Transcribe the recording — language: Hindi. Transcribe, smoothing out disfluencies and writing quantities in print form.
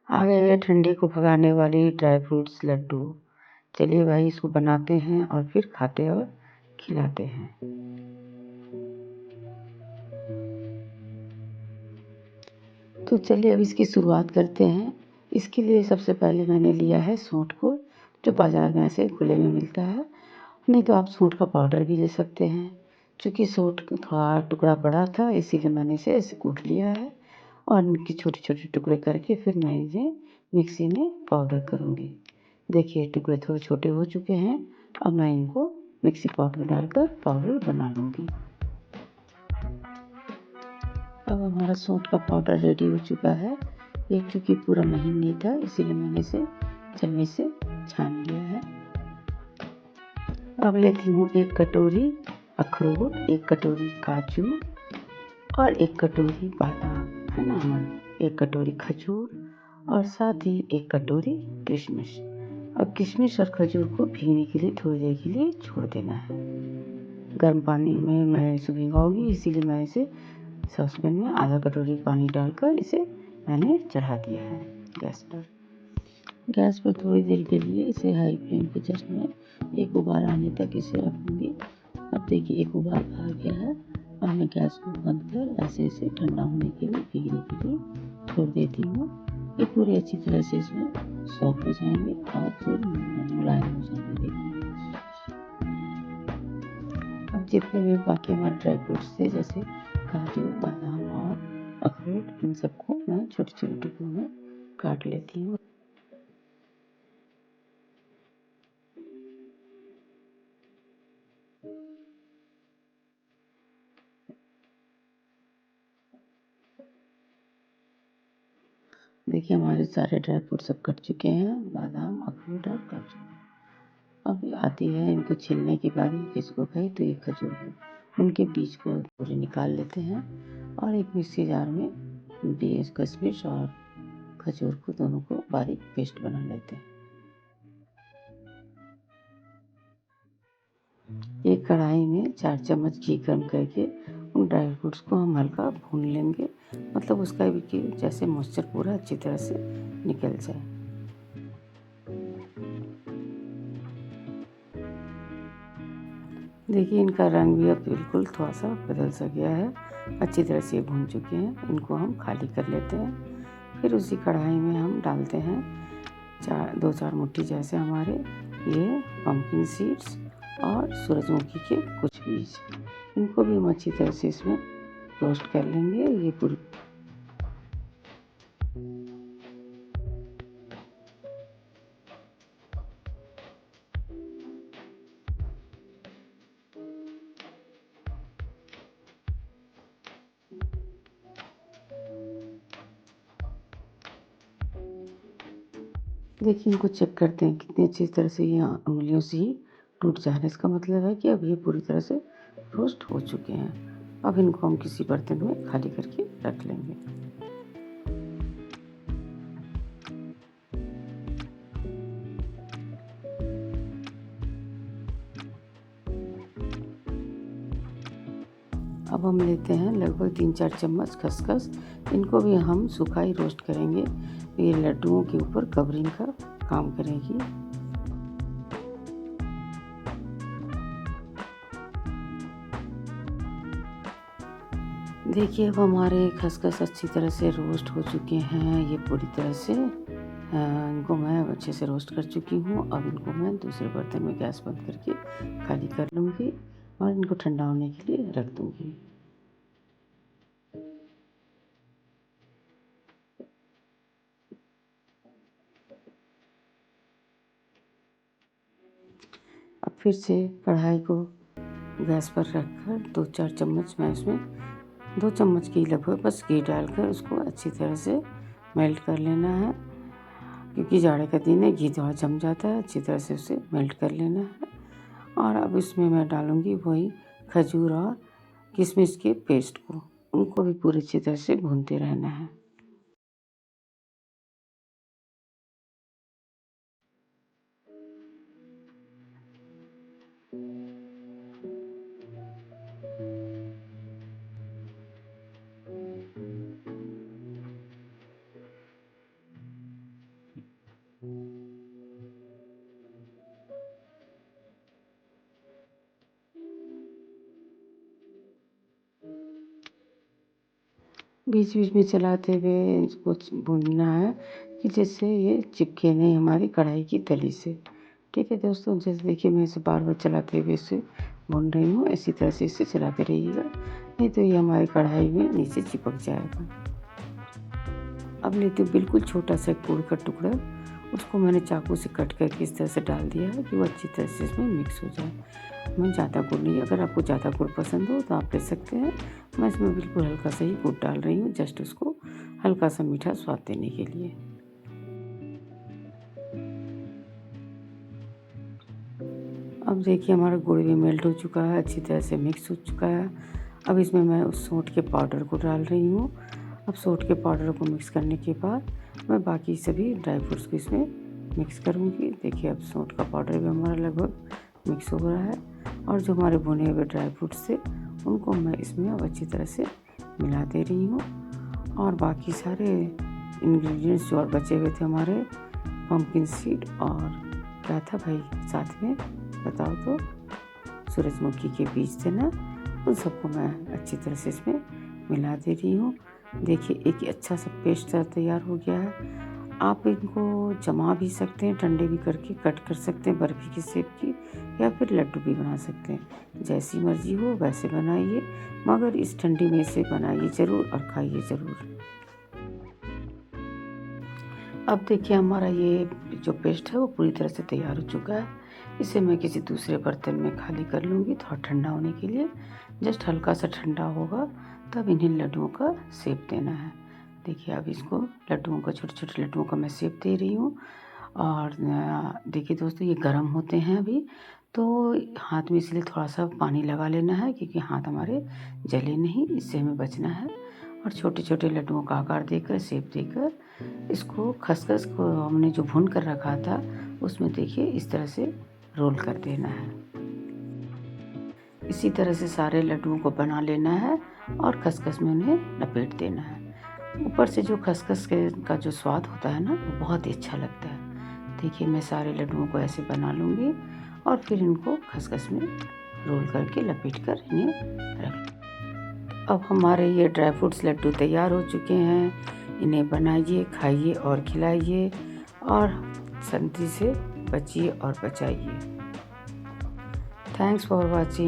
आ गए हैं ठंडी को भगाने वाली ड्राई फ्रूट्स लड्डू। चलिए भाई इसको बनाते हैं और फिर खाते और खिलाते हैं। तो चलिए अब इसकी शुरुआत करते हैं। इसके लिए सबसे पहले मैंने लिया है सूंठ को, जो बाज़ार में ऐसे खुले में मिलता है। नहीं तो आप सूंठ का पाउडर भी ले सकते हैं। चूँकि सूंठ का टुकड़ा बड़ा था इसीलिए मैंने इसे ऐसे कूट लिया है और इनके छोटे-छोटे टुकड़े करके फिर मैं इसे मिक्सी में पाउडर करूँगी। देखिए टुकड़े थोड़े छोटे हो चुके हैं। अब मैं इनको मिक्सी पाउडर डालकर पाउडर बना लूँगी। अब हमारा सूंठ का पाउडर रेडी हो चुका है। ये क्योंकि पूरा महीन नहीं था इसीलिए मैंने इसे छन्नी से छान लिया है। अब लेती हूँ 1 कटोरी अखरोट, 1 कटोरी काजू और 1 कटोरी बादाम, है ना, 1 कटोरी खजूर और साथ ही 1 कटोरी किशमिश। अब किशमिश और खजूर को भीगने के लिए थोड़ी देर के लिए छोड़ देना है। गर्म पानी में मैं इसे भिगोऊंगी इसीलिए मैं इसे सॉसपैन में आधा कटोरी पानी डालकर इसे मैंने चढ़ा दिया है गैस पर। गैस पर थोड़ी देर के लिए इसे हाई फ्लेम पे जस्ट मैं एक उबाल आने तक इसे रखूँगी। अब देखिए एक उबाल आ गया है। अब मैं गैस को बंद कर ऐसे इसे ठंडा होने के लिए भीगने के लिए छोड़ देती हूँ। ये पूरी अच्छी तरह से इसमें सॉफ्ट हो जाएंगे और फिर मुलायम हो जाएंगे। अब जितने भी बाकी हमारे ड्राई फ्रूट्स थे जैसे काजू, बादाम और अखरोट, इन सबको मैं छोटे-छोटे टुकड़ों में काट लेती हूँ। देखिए हमारे सारे ड्राई फ्रूट सब कट चुके हैं, बादाम, अखरोट और काजू। अब आती है इनको छीलने की बारी। किसको कहे तो ये खजूर को, उनके बीज को पूरे निकाल लेते हैं और एक मिक्सी जार में बीज, किशमिश और खजूर को दोनों को बारीक पेस्ट बना लेते हैं। एक कढ़ाई में 4 चम्मच घी गर्म करके उन ड्राई फ्रूट्स को हम हल्का भून लेंगे, मतलब उसका भी कि जैसे मॉइस्चर पूरा अच्छी तरह से निकल जाए। देखिए इनका रंग भी अब बिल्कुल थोड़ा सा बदल सा गया है। अच्छी तरह से भून चुके हैं। इनको हम खाली कर लेते हैं। फिर उसी कढ़ाई में हम डालते हैं 2-4 मुट्ठी जैसे हमारे ये पम्पकिन सीड्स और सूरजमुखी के कुछ बीज। इनको भी हम अच्छी तरह से इसमें रोस्ट कर लेंगे। ये पूरी देखिए इनको चेक करते हैं कितनी अच्छी तरह से ये उंगलियों से ही टूट जा रहे हैं। इसका मतलब है कि अब ये पूरी तरह से रोस्ट हो चुके हैं। अब इनको हम किसी बर्तन में खाली करके रख लेंगे। अब हम लेते हैं लगभग 3-4 चम्मच खसखस। इनको भी हम सूखा ही रोस्ट करेंगे। ये लड्डुओं के ऊपर कवरिंग का काम करेगी। देखिए अब हमारे खसखस अच्छी तरह से रोस्ट हो चुके हैं। ये पूरी तरह से इनको मैं अच्छे से रोस्ट कर चुकी हूँ। अब इनको मैं दूसरे बर्तन में गैस बंद करके खाली कर लूँगी और इनको ठंडा होने के लिए रख दूँगी। अब फिर से कढ़ाई को गैस पर रखकर 2-4 चम्मच मैं इसमें 2 चम्मच की लगभग बस घी डालकर उसको अच्छी तरह से मेल्ट कर लेना है। क्योंकि जाड़े का दिन है, घी थोड़ा जम जाता है, अच्छी तरह से उसे मेल्ट कर लेना है। और अब इसमें मैं डालूँगी वही खजूर और किशमिश के पेस्ट को, उनको भी पूरी अच्छी तरह से भूनते रहना है। बीच बीच में चलाते हुए इसको भूनना है कि जिससे ये चिपके नहीं हमारी कढ़ाई की तली से। ठीक है दोस्तों, जैसे देखिए मैं इसे बार बार चलाते हुए इसे भून रही हूँ। इसी तरह से इसे चलाते रहिएगा, नहीं तो ये हमारी कढ़ाई में नीचे चिपक जाएगा। अब लेती हूँ बिल्कुल छोटा सा गुड़ का टुकड़ा, उसको मैंने चाकू से कट करके इस तरह से डाल दिया है कि वो अच्छी तरह से इसमें मिक्स हो जाए। मैं ज़्यादा गुड़ नहीं, अगर आपको ज़्यादा गुड़ पसंद हो तो आप ले सकते हैं। मैं इसमें बिल्कुल हल्का सा ही गुड़ डाल रही हूँ, जस्ट उसको हल्का सा मीठा स्वाद देने के लिए। अब देखिए हमारा गुड़ भी मेल्ट हो चुका है, अच्छी तरह से मिक्स हो चुका है। अब इसमें मैं उस सौंठ के पाउडर को डाल रही हूँ। अब सौंठ के पाउडर को मिक्स करने के बाद मैं बाकी सभी ड्राई फ्रूट्स को इसमें मिक्स करूँगी। देखिए अब सौंठ का पाउडर भी हमारा लगभग मिक्स हो रहा है, और जो हमारे भुने हुए ड्राई फ्रूट्स थे उनको मैं इसमें अब अच्छी तरह से मिला दे रही हूँ। और बाकी सारे इंग्रेडिएंट्स जो और बचे हुए थे हमारे, पम्पकिन सीड और क्या था भाई साथ में बताओ तो, सूरजमुखी के बीज थे ना, उन सबको मैं अच्छी तरह से इसमें मिला दे रही हूँ। देखिए एक अच्छा सा पेस्ट तैयार हो गया है। आप इनको जमा भी सकते हैं, ठंडे भी करके कट कर सकते हैं बर्फ़ी की शेप की, या फिर लड्डू भी बना सकते हैं। जैसी मर्ज़ी हो वैसे बनाइए, मगर इस ठंडी में इसे बनाइए ज़रूर और खाइए ज़रूर। अब देखिए हमारा ये जो पेस्ट है वो पूरी तरह से तैयार हो चुका है। इसे मैं किसी दूसरे बर्तन में खाली कर लूँगी थोड़ा ठंडा होने के लिए। जस्ट हल्का सा ठंडा होगा तब इन्हें लड्डुओं का शेप देना है। देखिए अब इसको लड्डुओं का, छोटे छोटे लड्डुओं का मैं शेप दे रही हूँ। और देखिए दोस्तों ये गर्म होते हैं अभी, तो हाथ में इसलिए थोड़ा सा पानी लगा लेना है क्योंकि हाथ हमारे जले नहीं, इससे हमें बचना है। और छोटे छोटे लड्डुओं का आकार देकर, शेप देकर इसको खसखस को हमने जो भून कर रखा था उसमें देखिए इस तरह से रोल कर देना है। इसी तरह से सारे लड्डुओं को बना लेना है और खसखस में उन्हें लपेट देना है। ऊपर से जो खसखस का जो स्वाद होता है ना वो बहुत ही अच्छा लगता है। देखिए मैं सारे लड्डुओं को ऐसे बना लूँगी और फिर इनको खसखस में रोल करके लपेट कर इन्हें रख। अब हमारे ये ड्राई फ्रूट्स लड्डू तैयार हो चुके हैं। इन्हें बनाइए, खाइए और खिलाइए, और संती से बचिए और बचाइए। Thanks for watching.